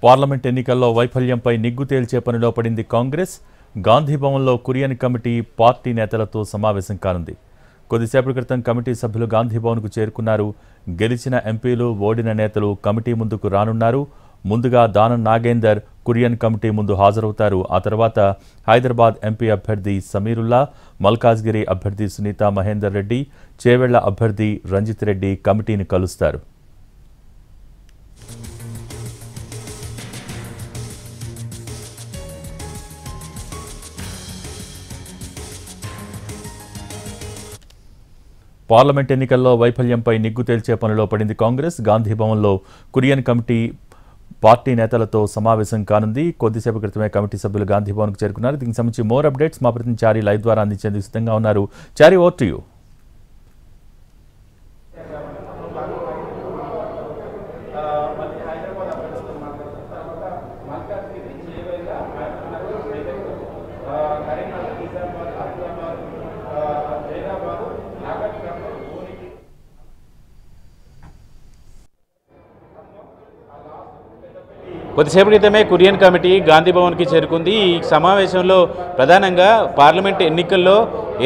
Parliament ఎన్నికల్లో వైఫల్యంపై నిగ్గు తేల్చే పనిలో పడింది కాంగ్రెస్. గాంధీ భవన్లో కురియన్ కమిటీ పార్టీ నేతలతో సమావేశం కానుంది. కొద్దిసేపటి క్రితం కమిటీ సభ్యులు గాంధీ భవన్కు చేరుకున్నారు. గెలిచిన ఎంపీలు, ఓడిన నేతలు కమిటీ ముందుకు రానున్నారు. ముందుగా దానం నాగేందర్ కురియన్ కమిటీ ముందు హాజరవుతారు. ఆ తర్వాత హైదరాబాద్ ఎంపీ అభ్యర్థి సమీరుల్లా, మల్కాజ్గిరి అభ్యర్థి సునీతా మహేందర్ రెడ్డి, చేవెళ్ల అభ్యర్థి రంజిత్ రెడ్డి కమిటీని కలుస్తారు. పార్లమెంట్ ఎన్నికల్లో వైఫల్యంపై నిగ్గు తేల్చే పనిలో పడింది కాంగ్రెస్. గాంధీ భవన్లో కురియన్ కమిటీ పార్టీ నేతలతో సమావేశం కానుంది. కొద్దిసేపు క్రితమే కమిటీ సభ్యులు గాంధీ భవన్కు చేరుకున్నారు. దీనికి సంబంధించి మోర్ అప్డేట్స్ మా ప్రతినిధి చారి లైవ్ ద్వారా అందించేందుకు సిద్ధంగా ఉన్నారు. చారి, ఓవర్ టు యు. కొద్దిసేపు క్రితమే కురియన్ కమిటీ గాంధీ భవన్కి చేరుకుంది. ఈ సమావేశంలో ప్రధానంగా పార్లమెంట్ ఎన్నికల్లో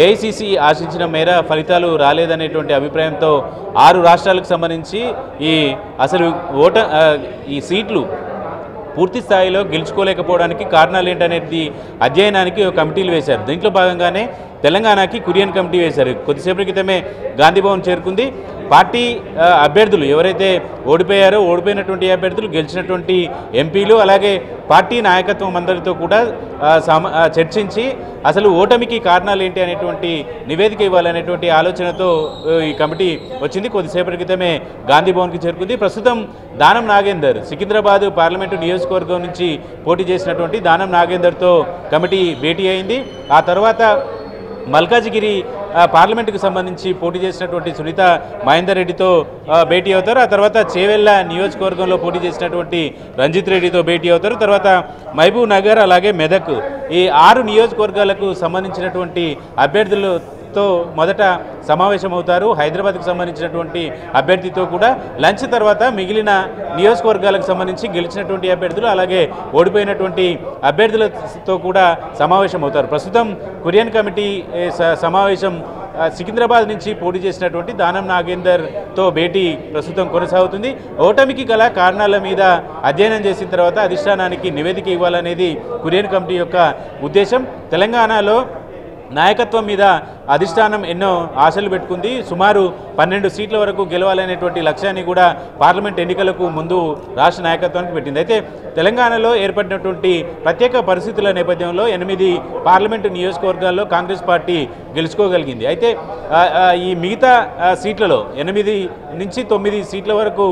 ఏఐసిసి ఆశించిన మేర ఫలితాలు రాలేదనేటువంటి అభిప్రాయంతో 6 రాష్ట్రాలకు సంబంధించి ఈ సీట్లు పూర్తి స్థాయిలో గెలుచుకోలేకపోవడానికి కారణాలు ఏంటనేది అధ్యయనానికి కమిటీలు వేశారు. దీంట్లో భాగంగానే తెలంగాణకి కురియన్ కమిటీ వేశారు. కొద్దిసేపటి క్రితమే గాంధీ భవన్ చేరుకుంది. పార్టీ అభ్యర్థులు ఎవరైతే ఓడిపోయినటువంటి అభ్యర్థులు, గెలిచినటువంటి ఎంపీలు, అలాగే పార్టీ నాయకత్వం అందరితో కూడా చర్చించి అసలు ఓటమికి కారణాలు ఏంటి అనేటువంటి నివేదిక ఇవ్వాలనేటువంటి ఆలోచనతో ఈ కమిటీ వచ్చింది. కొద్దిసేపటి క్రితమే గాంధీ భవన్కి చేరుకుంది. ప్రస్తుతం దానం నాగేందర్ సికింద్రాబాద్ పార్లమెంటు నియోజకవర్గం నుంచి పోటీ చేసినటువంటి దానం నాగేందర్తో కమిటీ భేటీ అయింది. ఆ తర్వాత మల్కాజ్గిరి పార్లమెంటుకు సంబంధించి పోటీ చేసినటువంటి సునీతా మహేందర్ రెడ్డితో భేటీ అవుతారు. ఆ తర్వాత చేవెళ్ల నియోజకవర్గంలో పోటీ చేసినటువంటి రంజిత్ రెడ్డితో భేటీ అవుతారు. తర్వాత మహబూబ్ నగర్, అలాగే మెదక్, ఈ 6 నియోజకవర్గాలకు సంబంధించినటువంటి అభ్యర్థులతో మొదట సమావేశం అవుతారు. హైదరాబాద్కు సంబంధించినటువంటి అభ్యర్థితో కూడా లంచ్ తర్వాత మిగిలిన నియోజకవర్గాలకు సంబంధించి గెలిచినటువంటి అభ్యర్థులు, అలాగే ఓడిపోయినటువంటి అభ్యర్థులతో కూడా సమావేశం అవుతారు. ప్రస్తుతం కురియన్ కమిటీ సమావేశం సికింద్రాబాద్ నుంచి పోటీ చేసినటువంటి దానం నాగేందర్తో భేటీ ప్రస్తుతం కొనసాగుతుంది. ఓటమికి గల కారణాల మీద అధ్యయనం చేసిన తర్వాత అధిష్టానానికి నివేదిక ఇవ్వాలనేది కురియన్ కమిటీ యొక్క ఉద్దేశం. తెలంగాణలో నాయకత్వం మీద అధిష్టానం ఎన్నో ఆశలు పెట్టుకుంది. సుమారు 12 సీట్ల వరకు గెలవాలనేటువంటి లక్ష్యాన్ని కూడా పార్లమెంట్ ఎన్నికలకు ముందు రాష్ట్ర నాయకత్వానికి పెట్టింది. అయితే తెలంగాణలో ఏర్పడినటువంటి ప్రత్యేక పరిస్థితుల నేపథ్యంలో 8 పార్లమెంటు నియోజకవర్గాల్లో కాంగ్రెస్ పార్టీ గెలుచుకోగలిగింది. అయితే ఈ మిగతా సీట్లలో 8 నుంచి 9 సీట్ల వరకు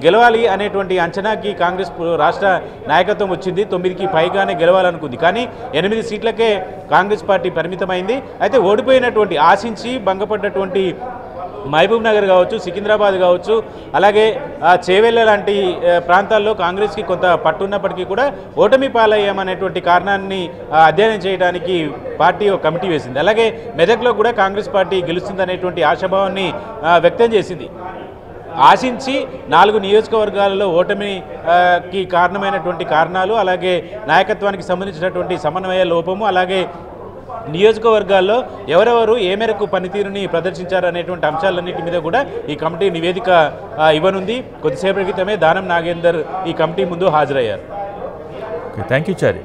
గెలవాలి అనేటువంటి అంచనాకి కాంగ్రెస్ రాష్ట్ర నాయకత్వం వచ్చింది. 9కి పైగానే గెలవాలనుకుంది. కానీ 8 సీట్లకే కాంగ్రెస్ పార్టీ పరిమితమైంది. అయితే ఓడిపోయినటువంటి, ఆశించి భంగపడ్డటువంటి మహబూబ్ నగర్ కావచ్చు, సికింద్రాబాద్ కావచ్చు, అలాగే చేవెళ్ల లాంటి ప్రాంతాల్లో కాంగ్రెస్కి కొంత పట్టున్నప్పటికీ కూడా ఓటమి పాలయ్యామనేటువంటి కారణాన్ని అధ్యయనం చేయడానికి పార్టీ ఒక కమిటీ వేసింది. అలాగే మెదక్లో కూడా కాంగ్రెస్ పార్టీ గెలుస్తుందనేటువంటి ఆశాభావాన్ని వ్యక్తం చేసింది. ఆశించి 4 నియోజకవర్గాలలో ఓటమికి కారణమైనటువంటి కారణాలు, అలాగే నాయకత్వానికి సంబంధించినటువంటి సమన్వయ లోపము, అలాగే నియోజకవర్గాల్లో ఎవరెవరు ఏ మేరకు పనితీరుని ప్రదర్శించారనేటువంటి అంశాలన్నింటి మీద కూడా ఈ కమిటీ నివేదిక ఇవ్వనుంది. కొద్దిసేపటి క్రితమే దానం నాగేందర్ ఈ కమిటీ ముందు హాజరయ్యారు. థ్యాంక్ యూ చారి.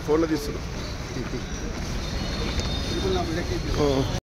ఫోన్లో తీస్తున్నా.